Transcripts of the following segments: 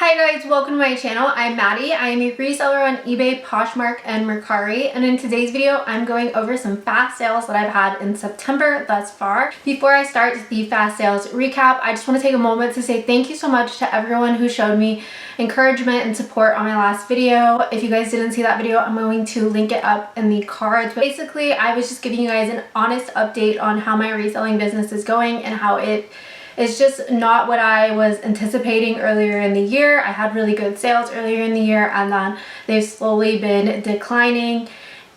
Hi guys, welcome to my channel. I'm Maddie. I am a reseller on eBay, Poshmark, and Mercari, and in today's video I'm going over some fast sales that I've had in September thus far. Before I start the fast sales recap, I just want to take a moment to say thank you so much to everyone who showed me encouragement and support on my last video. If you guys didn't see that video, I'm going to link it up in the cards. But basically, I was just giving you guys an honest update on how my reselling business is going and how it's just not what I was anticipating earlier in the year. I had really good sales earlier in the year and then they've slowly been declining,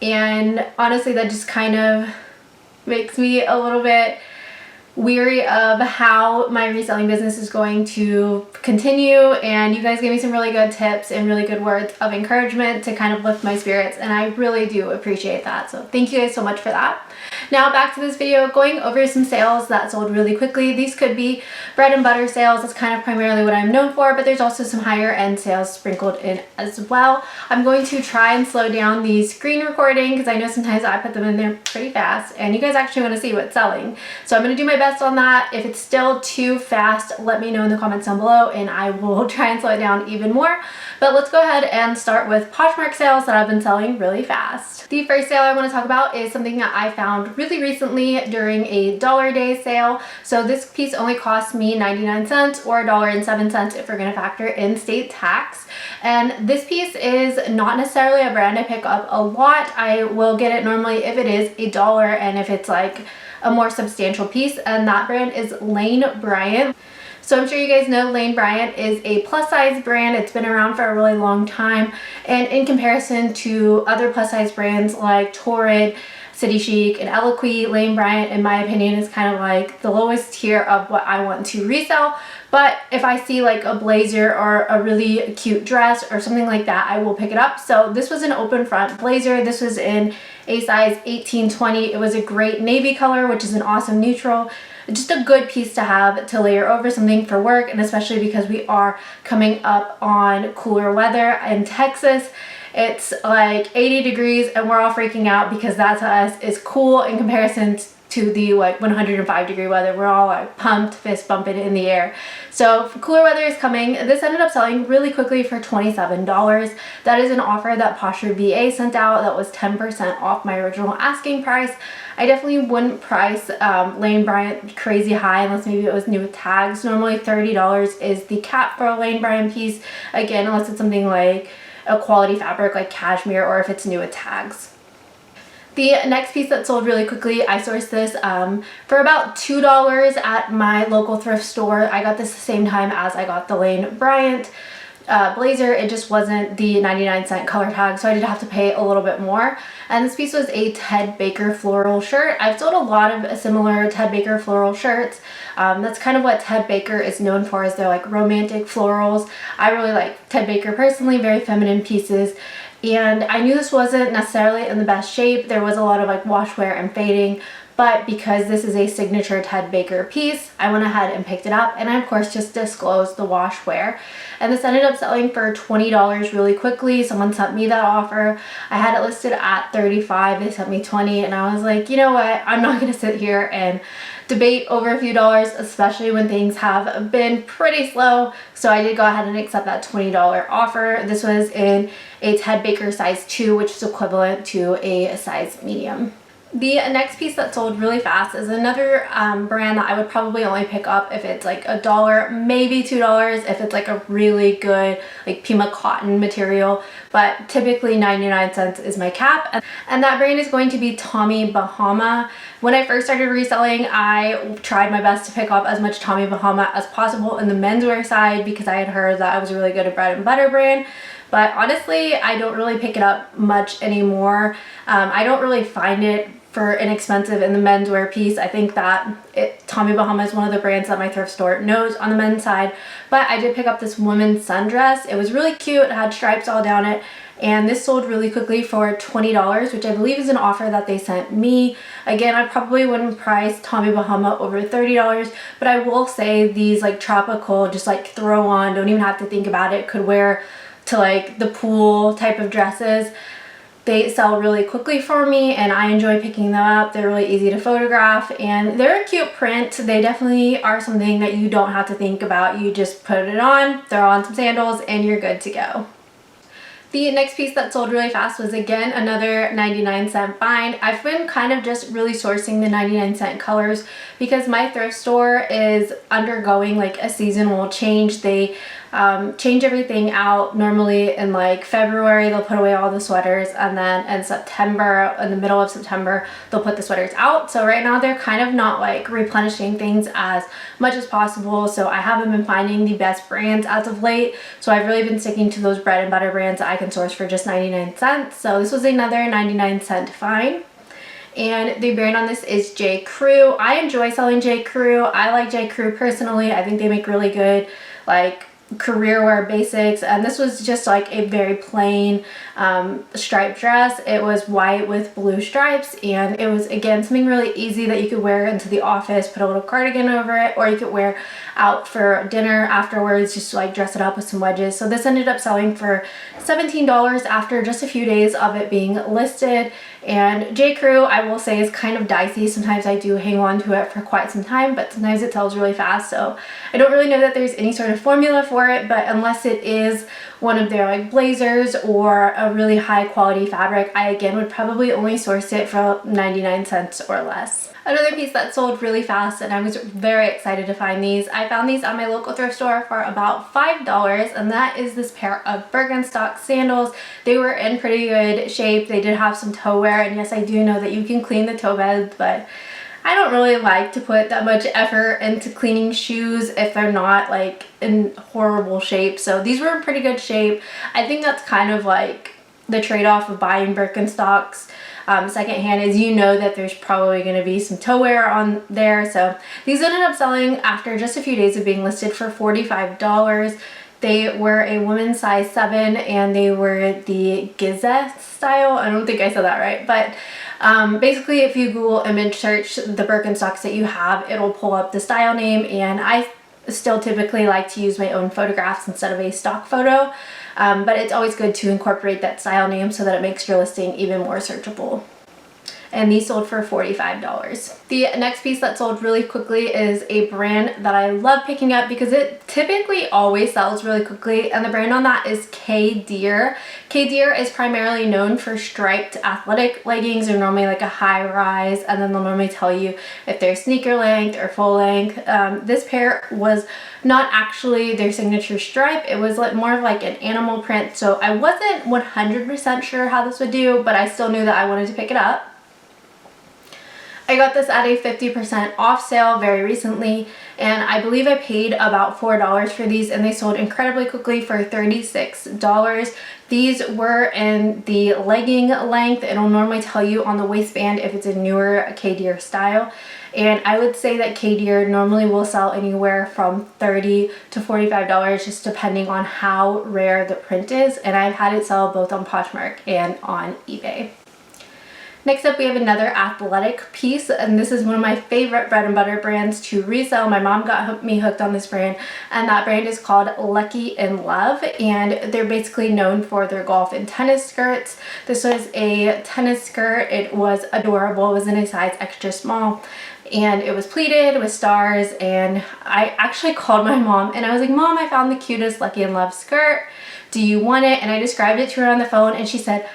and honestly that just kind of makes me a little bit weary of how my reselling business is going to continue. And you guys gave me some really good tips and really good words of encouragement to kind of lift my spirits, and I really do appreciate that. So thank you guys so much for that. Now back to this video, going over some sales that sold really quickly. These could be bread and butter sales. That's kind of primarily what I'm known for, but there's also some higher end sales sprinkled in as well. I'm going to try and slow down the screen recording because I know sometimes I put them in there pretty fast and you guys actually want to see what's selling. So I'm going to do my best on that. If it's still too fast, let me know in the comments down below and I will try and slow it down even more. But let's go ahead and start with Poshmark sales that I've been selling really fast. The first sale I want to talk about is something that I found really recently during a $1 day sale. So this piece only cost me 99 cents or $1.07 if we're going to factor in state tax. And this piece is not necessarily a brand I pick up a lot. I will get it normally if it is $1 and if it's like a more substantial piece, and that brand is Lane Bryant. So I'm sure you guys know Lane Bryant is a plus size brand. It's been around for a really long time, and in comparison to other plus size brands like Torrid, City Chic, and Eloquii, Lane Bryant in my opinion is kind of like the lowest tier of what I want to resell. But if I see like a blazer or a really cute dress or something like that, I will pick it up. So this was an open front blazer. This was in a size 18-20. It was a great navy color, which is an awesome neutral. Just a good piece to have to layer over something for work, and especially because we are coming up on cooler weather in Texas. It's like 80 degrees and we're all freaking out because that to us is cool in comparison to the like 105 degree weather. We're all like pumped, fist bumping in the air. So cooler weather is coming. This ended up selling really quickly for $27. That is an offer that Posture VA sent out that was 10% off my original asking price. I definitely wouldn't price Lane Bryant crazy high unless maybe it was new with tags. Normally $30 is the cap for a Lane Bryant piece. Again, unless it's something like a quality fabric like cashmere or if it's new with tags. The next piece that sold really quickly, I sourced this for about $2 at my local thrift store. I got this the same time as I got the Lane Bryant blazer. It just wasn't the 99-cent color tag, so I did have to pay a little bit more. And this piece was a Ted Baker floral shirt. I've sold a lot of similar Ted Baker floral shirts. That's kind of what Ted Baker is known for, is they're like romantic florals. I really like Ted Baker personally, very feminine pieces. And I knew this wasn't necessarily in the best shape. There was a lot of like wash wear and fading, but because this is a signature Ted Baker piece, I went ahead and picked it up, and I of course just disclosed the wash wear. And this ended up selling for $20 really quickly. Someone sent me that offer. I had it listed at $35. They sent me $20, and I was like, you know what? I'm not gonna sit here and debate over a few dollars, especially when things have been pretty slow. So I did go ahead and accept that $20 offer. This was in a Ted Baker size 2, which is equivalent to a size medium. The next piece that sold really fast is another brand that I would probably only pick up if it's like $1, maybe $2 if it's like a really good like Pima cotton material, but typically 99 cents is my cap. And that brand is going to be Tommy Bahama. When I first started reselling, I tried my best to pick up as much Tommy Bahama as possible in the menswear side because I had heard that I was really good at bread and butter brand. But honestly, I don't really pick it up much anymore. I don't really find it for inexpensive in the menswear piece. I think that Tommy Bahama is one of the brands that my thrift store knows on the men's side. But I did pick up this women's sundress. It was really cute. It had stripes all down it. And this sold really quickly for $20, which I believe is an offer that they sent me. Again, I probably wouldn't price Tommy Bahama over $30, but I will say these like tropical, just like throw on, don't even have to think about it, could wear to like the pool type of dresses. They sell really quickly for me and I enjoy picking them up. They're really easy to photograph and they're a cute print. They definitely are something that you don't have to think about. You just put it on, throw on some sandals, and you're good to go. The next piece that sold really fast was again another 99-cent find. I've been kind of just really sourcing the 99-cent colors because my thrift store is undergoing like a seasonal change. They change everything out normally in like February. They'll put away all the sweaters, and then in September, in the middle of September, they'll put the sweaters out. So right now they're kind of not like replenishing things as much as possible, so I haven't been finding the best brands as of late. So I've really been sticking to those bread and butter brands that I can source for just 99 cents. So this was another 99-cent find. And the brand on this is J. Crew. I enjoy selling J. Crew. I like J. Crew personally. I think they make really good like career wear basics, and this was just like a very plain striped dress. It was white with blue stripes, and it was again something really easy that you could wear into the office, put a little cardigan over it, or you could wear out for dinner afterwards, just to like dress it up with some wedges. So this ended up selling for $17 after just a few days of it being listed. And J. Crew, I will say, is kind of dicey. Sometimes I do hang on to it for quite some time, but sometimes it sells really fast. So I don't really know that there's any sort of formula for it, but unless it is one of their like blazers or a really high quality fabric, I again would probably only source it for 99 cents or less. Another piece that sold really fast, and I was very excited to find these. I found these at my local thrift store for about $5, and that is this pair of Birkenstock sandals. They were in pretty good shape. They did have some toe wear, and yes, I do know that you can clean the toe beds, but I don't really like to put that much effort into cleaning shoes if they're not like in horrible shape. So these were in pretty good shape. I think that's kind of like the trade-off of buying Birkenstocks secondhand, is you know that there's probably going to be some toe wear on there. So these ended up selling after just a few days of being listed for $45. They were a women's size 7 and they were the Gizeh style. I don't think I said that right, but basically if you Google image search the Birkenstocks that you have, it'll pull up the style name, and I still typically like to use my own photographs instead of a stock photo, but it's always good to incorporate that style name so that it makes your listing even more searchable. And these sold for $45. The next piece that sold really quickly is a brand that I love picking up because it typically always sells really quickly, and the brand on that is K-Deer. K-Deer is primarily known for striped athletic leggings. They're normally like a high rise, and then they'll normally tell you if they're sneaker length or full length. This pair was not actually their signature stripe. It was like more of like an animal print, so I wasn't 100% sure how this would do, but I still knew that I wanted to pick it up. I got this at a 50% off sale very recently, and I believe I paid about $4 for these, and they sold incredibly quickly for $36. These were in the legging length. It'll normally tell you on the waistband if it's a newer K-Deer style, and I would say that K-Deer normally will sell anywhere from $30 to $45 just depending on how rare the print is, and I've had it sell both on Poshmark and on eBay. Next up, we have another athletic piece, and this is one of my favorite bread and butter brands to resell. My mom got me hooked on this brand, and that brand is called Lucky in Love, and they're basically known for their golf and tennis skirts. This was a tennis skirt. It was adorable. It was in a size extra small, and it was pleated with stars, and I actually called my mom, and I was like, Mom, I found the cutest Lucky in Love skirt. Do you want it? And I described it to her on the phone, and she said,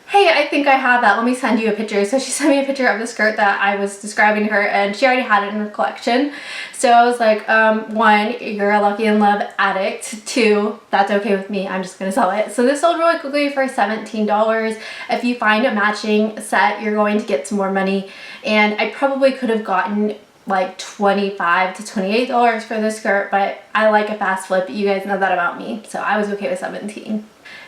hey, I think I have that. Let me send you a picture. So she sent me a picture of the skirt that I was describing to her, and she already had it in her collection. So I was like, 1, you're a Lucky in Love addict. 2, that's okay with me. I'm just going to sell it. So this sold really quickly for $17. If you find a matching set, you're going to get some more money. And I probably could have gotten like $25 to $28 for this skirt, but I like a fast flip. You guys know that about me. So I was okay with $17.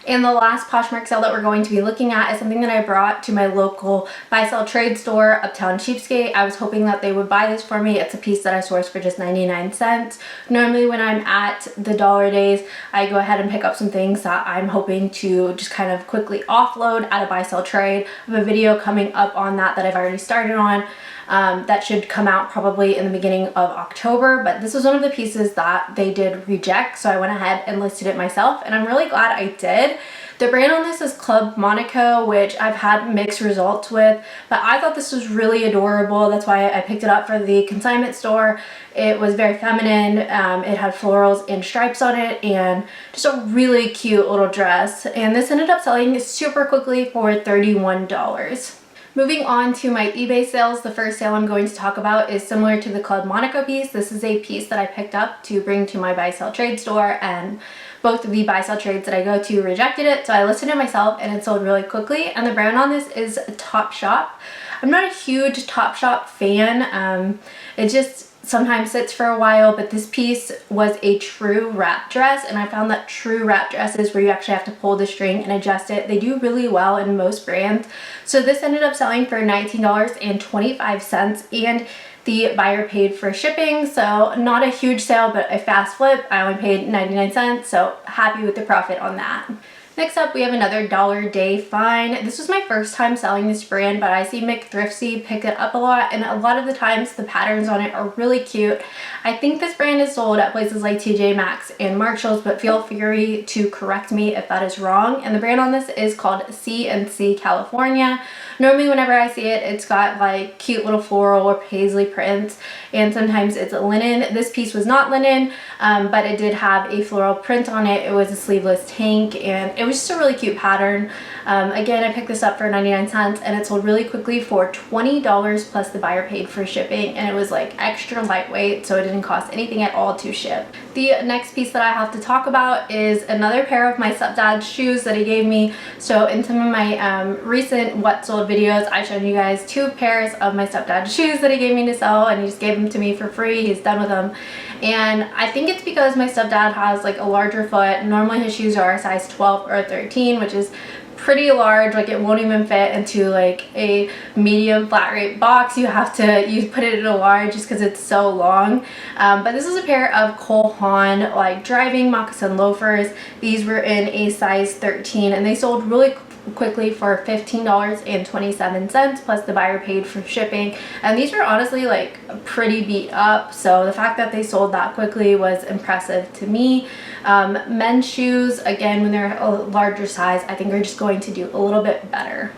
And the last Poshmark sale that we're going to be looking at is something that I brought to my local buy-sell trade store, Uptown Cheapskate. I was hoping that they would buy this for me. It's a piece that I sourced for just 99 cents. Normally when I'm at the dollar days, I go ahead and pick up some things that I'm hoping to just kind of quickly offload at a buy-sell trade. I have a video coming up on that I've already started on. that should come out probably in the beginning of October, but this was one of the pieces that they did reject, so I went ahead and listed it myself, and I'm really glad I did. The brand on this is Club Monaco, which I've had mixed results with, but I thought this was really adorable. That's why I picked it up for the consignment store. It was very feminine. It had florals and stripes on it, and just a really cute little dress. And this ended up selling super quickly for $31. Moving on to my eBay sales, the first sale I'm going to talk about is similar to the Club Monaco piece. This is a piece that I picked up to bring to my buy sell trade store, and both of the buy sell trades that I go to rejected it, so I listed it myself and it sold really quickly. And the brand on this is Topshop. I'm not a huge Topshop fan. It just sometimes sits for a while, but this piece was a true wrap dress, and I found that true wrap dresses where you actually have to pull the string and adjust it, they do really well in most brands. So this ended up selling for $19.25, and the buyer paid for shipping, so not a huge sale, but a fast flip. I only paid 99 cents, so happy with the profit on that. Next up, we have another Dollar Day find. This was my first time selling this brand, but I see McThriftsy pick it up a lot, and a lot of the times the patterns on it are really cute. I think this brand is sold at places like TJ Maxx and Marshalls, but feel free to correct me if that is wrong. And the brand on this is called C&C California. Normally whenever I see it, it's got like cute little floral or paisley prints, and sometimes it's linen. This piece was not linen, but it did have a floral print on it. It was a sleeveless tank, and it was just a really cute pattern. Again, I picked this up for 99 cents, and it sold really quickly for $20 plus the buyer paid for shipping, and it was like extra lightweight, so it didn't cost anything at all to ship. The next piece that I have to talk about is another pair of my stepdad's shoes that he gave me. So in some of my recent what sold videos, I showed you guys 2 pairs of my stepdad's shoes that he gave me to sell, and he just gave them to me for free. He's done with them, and I think it's because my stepdad has like a larger foot. Normally his shoes are a size 12 or 13, which is pretty large. Like it won't even fit into like a medium flat rate box. You have to put it in a large just because it's so long. But this is a pair of Cole Haan like driving moccasin loafers. These were in a size 13, and they sold really quickly for $15.27 plus the buyer paid for shipping, and these were honestly like pretty beat up, so the fact that they sold that quickly was impressive to me. Men's shoes, again, when they're a larger size, I think are just going to do a little bit better.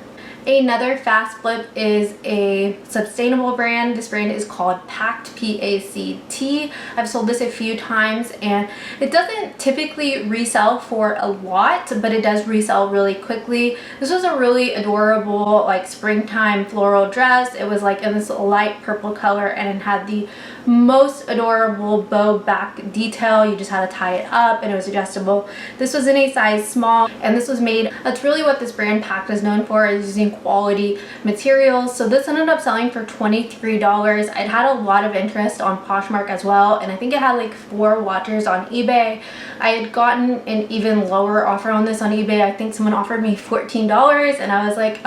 Another fast flip is a sustainable brand. This brand is called Pact, P-A-C-T. I've sold this a few times, and it doesn't typically resell for a lot, but it does resell really quickly. This was a really adorable like springtime floral dress. It was like in this light purple color, and it had the most adorable bow back detail. You just had to tie it up, and it was adjustable. This was in a size small, and this was made, that's really what this brand Pact is known for, is using quality materials. So this ended up selling for $23. I'd had a lot of interest on Poshmark as well, and I think it had like 4 watchers on eBay. I had gotten an even lower offer on this on eBay. I think someone offered me $14, and I was like,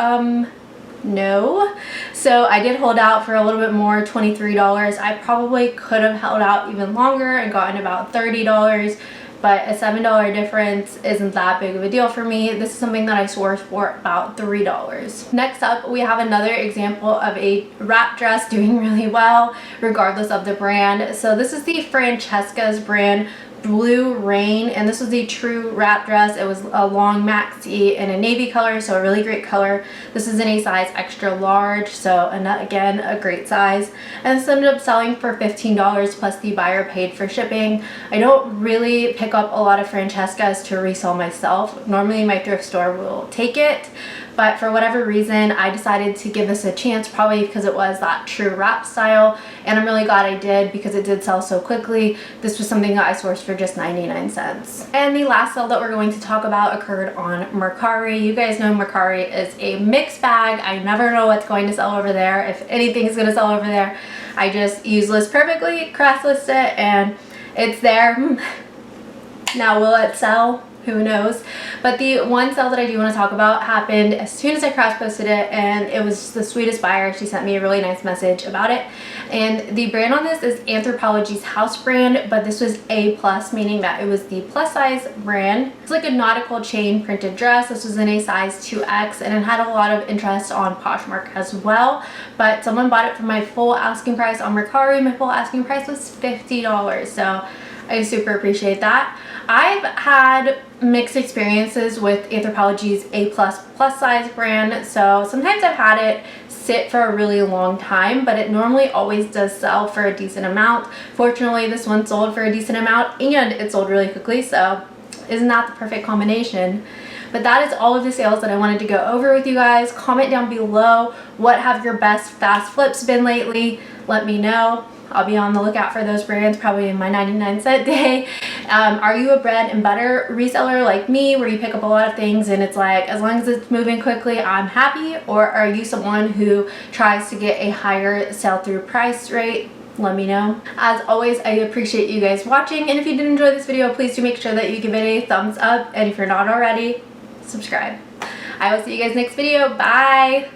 no. So I did hold out for a little bit more, $23. I probably could have held out even longer and gotten about $30, but a $7 difference isn't that big of a deal for me. This is something that I sourced for about $3. Next up, we have another example of a wrap dress doing really well regardless of the brand. So this is the Francesca's brand Blue Rain, and this was a true wrap dress. It was a long maxi in a navy color, so a really great color. This is in a size extra large, so again a great size, and this ended up selling for $15 plus the buyer paid for shipping. I don't really pick up a lot of Francesca's to resell myself. Normally my thrift store will take it, but for whatever reason I decided to give this a chance, probably because it was that true wrap style, and I'm really glad I did because it did sell so quickly. This was something that I sourced for just 99 cents. And the last sale that we're going to talk about occurred on Mercari. You guys know Mercari is a mixed bag. I never know what's going to sell over there, if anything is going to sell over there. I just use list perfectly, cross list it, and it's there. Now will it sell? who knows. But the one sale that I do want to talk about happened as soon as I cross posted it, and it was the sweetest buyer. She sent me a really nice message about it. And the brand on this is Anthropologie's house brand, but this was A+, meaning that it was the plus size brand. It's like a nautical chain printed dress. This was in a size 2X, and it had a lot of interest on Poshmark as well. But someone bought it for my full asking price on Mercari. My full asking price was $50, so I super appreciate that. I've had mixed experiences with Anthropologie's A++ plus size brand, so sometimes I've had it sit for a really long time, but it normally always does sell for a decent amount. Fortunately, this one sold for a decent amount and it sold really quickly, so isn't that the perfect combination? But that is all of the sales that I wanted to go over with you guys. Comment down below, what have your best fast flips been lately? Let me know. I'll be on the lookout for those brands probably in my 99-cent day. Are you a bread and butter reseller like me, where you pick up a lot of things and it's like, as long as it's moving quickly, I'm happy? Or are you someone who tries to get a higher sell-through price rate? Let me know. As always, I appreciate you guys watching, and if you did enjoy this video, please do make sure that you give it a thumbs up, and if you're not already, subscribe. I will see you guys next video. Bye!